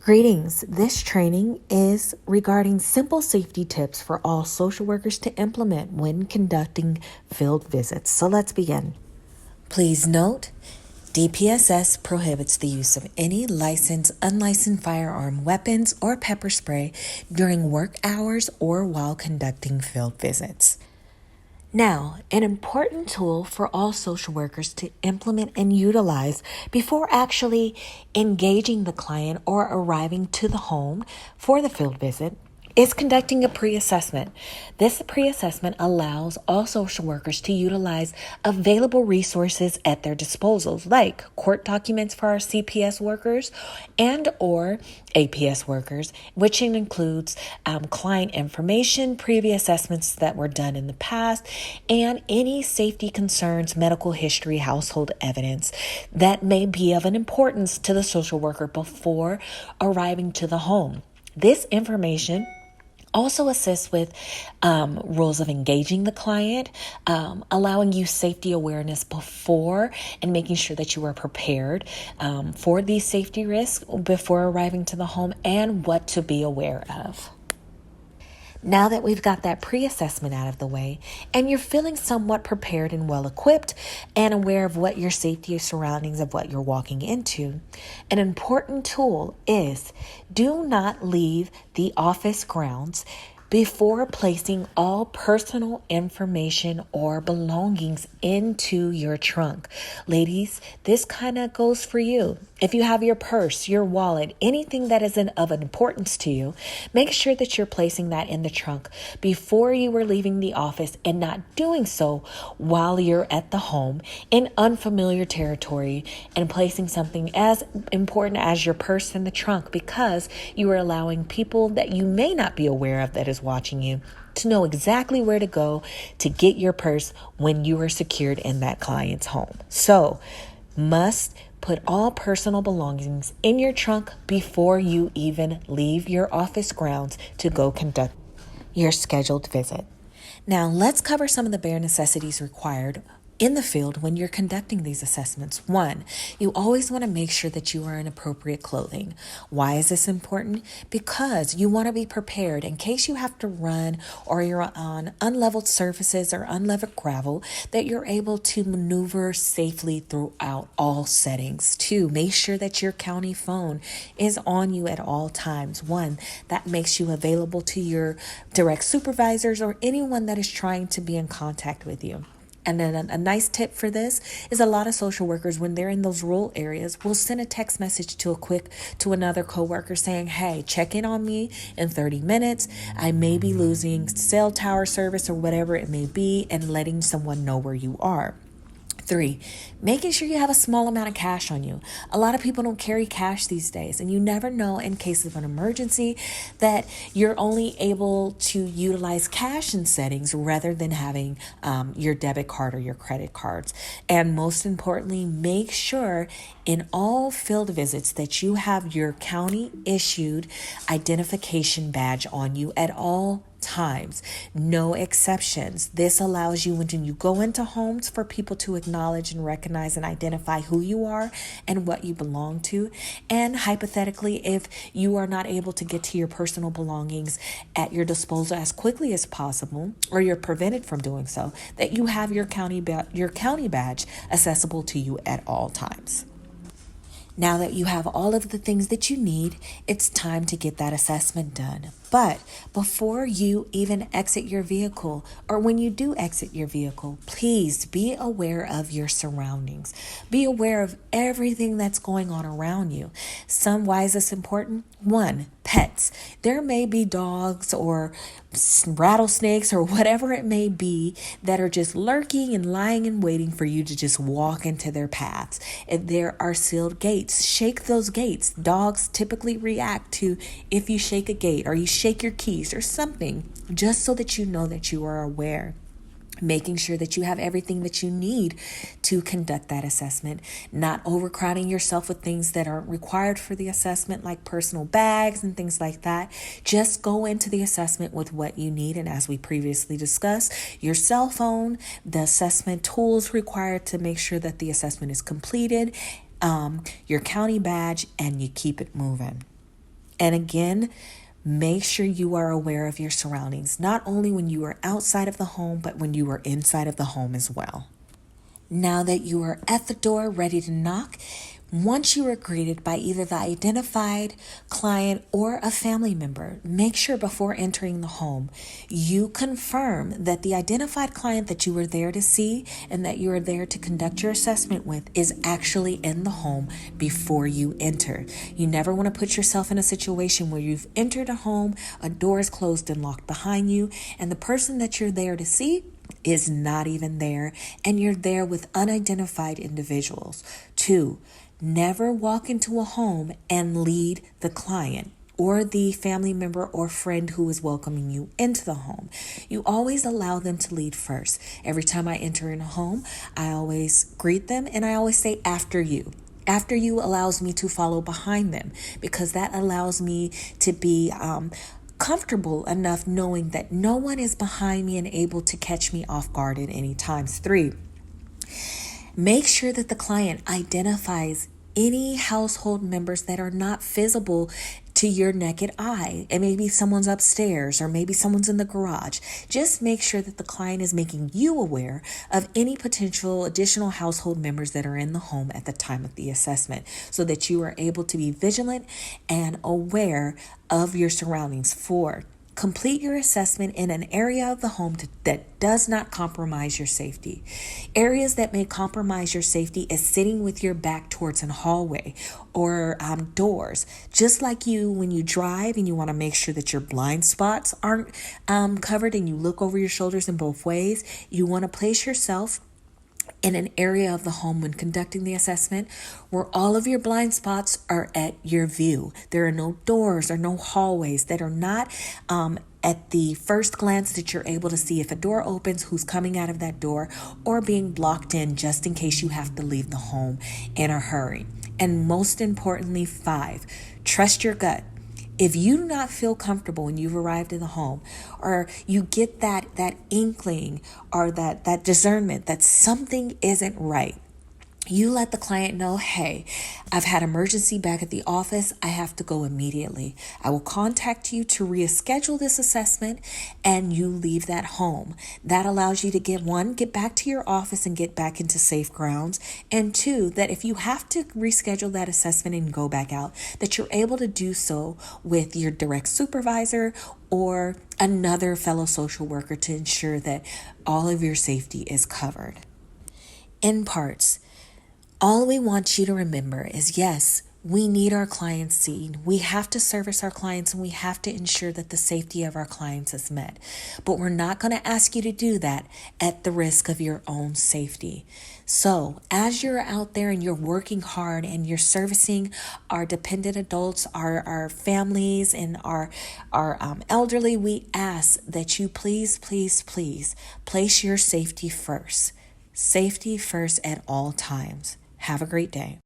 Greetings. This training is regarding simple safety tips for all social workers to implement when conducting field visits. So let's begin. Please note, DPSS prohibits the use of any licensed, unlicensed firearm, weapons, or pepper spray during work hours or while conducting field visits. Now, an important tool for all social workers to implement and utilize before actually engaging the client or arriving to the home for the field visit is conducting a pre-assessment. This pre-assessment allows all social workers to utilize available resources at their disposals, like court documents for our CPS workers and or APS workers, which includes client information, previous assessments that were done in the past, and any safety concerns, medical history, household evidence that may be of an importance to the social worker before arriving to the home. This information also assists with rules of engaging the client, allowing you safety awareness before and making sure that you are prepared for these safety risks before arriving to the home and what to be aware of. Now that we've got that pre-assessment out of the way and you're feeling somewhat prepared and well-equipped and aware of what your safety surroundings of what you're walking into, an important tool is do not leave the office grounds before placing all personal information or belongings into your trunk. Ladies, this kind of goes for you. If you have your purse, your wallet, anything that is of importance to you, make sure that you're placing that in the trunk before you are leaving the office and not doing so while you're at the home in unfamiliar territory and placing something as important as your purse in the trunk, because you are allowing people that you may not be aware of that is watching you to know exactly where to go to get your purse when you are secured in that client's home. So, must put all personal belongings in your trunk before you even leave your office grounds to go conduct your scheduled visit. Now, let's cover some of the bare necessities required in the field when you're conducting these assessments. 1, you always want to make sure that you are in appropriate clothing. Why is this important? Because you want to be prepared in case you have to run or you're on unleveled surfaces or unleveled gravel, that you're able to maneuver safely throughout all settings. 2, make sure that your county phone is on you at all times. 1, that makes you available to your direct supervisors or anyone that is trying to be in contact with you. And then a nice tip for this is a lot of social workers, when they're in those rural areas, will send a text message to another coworker saying, hey, check in on me in 30 minutes. I may be losing cell tower service or whatever it may be, and letting someone know where you are. 3, making sure you have a small amount of cash on you. A lot of people don't carry cash these days, and you never know in case of an emergency that you're only able to utilize cash in settings rather than having your debit card or your credit cards. And most importantly, make sure in all field visits that you have your county issued identification badge on you at all times, no exceptions. This allows you, when you go into homes, for people to acknowledge and recognize and identify who you are and what you belong to. And hypothetically, if you are not able to get to your personal belongings at your disposal as quickly as possible, or you're prevented from doing so, that you have your county badge accessible to you at all times. Now that you have all of the things that you need, it's time to get that assessment done. But before you even exit your vehicle, or when you do exit your vehicle, please be aware of your surroundings. Be aware of everything that's going on around you. Why is this important? 1, pets. There may be dogs or rattlesnakes or whatever it may be that are just lurking and lying in waiting for you to just walk into their paths. If there are sealed gates, shake those gates. Dogs typically react to if you shake a gate or you shake your keys or something, just so that you know that you are aware. Making sure that you have everything that you need to conduct that assessment, not overcrowding yourself with things that aren't required for the assessment, like personal bags and things like that. Just go into the assessment with what you need. And as we previously discussed, your cell phone, the assessment tools required to make sure that the assessment is completed, your county badge, and you keep it moving. And again, make sure you are aware of your surroundings, not only when you are outside of the home, but when you are inside of the home as well. Now that you are at the door ready to knock, once you are greeted by either the identified client or a family member, make sure before entering the home, you confirm that the identified client that you were there to see and that you are there to conduct your assessment with is actually in the home before you enter. You never want to put yourself in a situation where you've entered a home, a door is closed and locked behind you, and the person that you're there to see is not even there, and you're there with unidentified individuals. 2, never walk into a home and lead the client or the family member or friend who is welcoming you into the home. You always allow them to lead first. Every time I enter in a home, I always greet them and I always say, after you. After you allows me to follow behind them, because that allows me to be comfortable enough knowing that no one is behind me and able to catch me off guard at any times. 3, make sure that the client identifies any household members that are not visible to your naked eye. And maybe someone's upstairs or maybe someone's in the garage. Just make sure that the client is making you aware of any potential additional household members that are in the home at the time of the assessment, so that you are able to be vigilant and aware of your surroundings. 4, complete your assessment in an area of the home that does not compromise your safety. Areas that may compromise your safety is sitting with your back towards a hallway or doors. Just like when you drive and you want to make sure that your blind spots aren't covered and you look over your shoulders in both ways, you want to place yourself in an area of the home when conducting the assessment where all of your blind spots are at your view. There are no doors or no hallways that are not at the first glance that you're able to see if a door opens, who's coming out of that door, or being blocked in just in case you have to leave the home in a hurry. And most importantly, 5, trust your gut. If you do not feel comfortable when you've arrived in the home, or you get that inkling or that discernment that something isn't right, you let the client know, hey, I've had emergency back at the office. I have to go immediately. I will contact you to reschedule this assessment, and you leave that home. That allows you to get back to your office and get back into safe grounds. And 2, that if you have to reschedule that assessment and go back out, that you're able to do so with your direct supervisor or another fellow social worker to ensure that all of your safety is covered. In parts, all we want you to remember is, yes, we need our clients seen. We have to service our clients and we have to ensure that the safety of our clients is met. But we're not going to ask you to do that at the risk of your own safety. So as you're out there and you're working hard and you're servicing our dependent adults, our families and our elderly, we ask that you please place your safety first. Safety first at all times. Have a great day.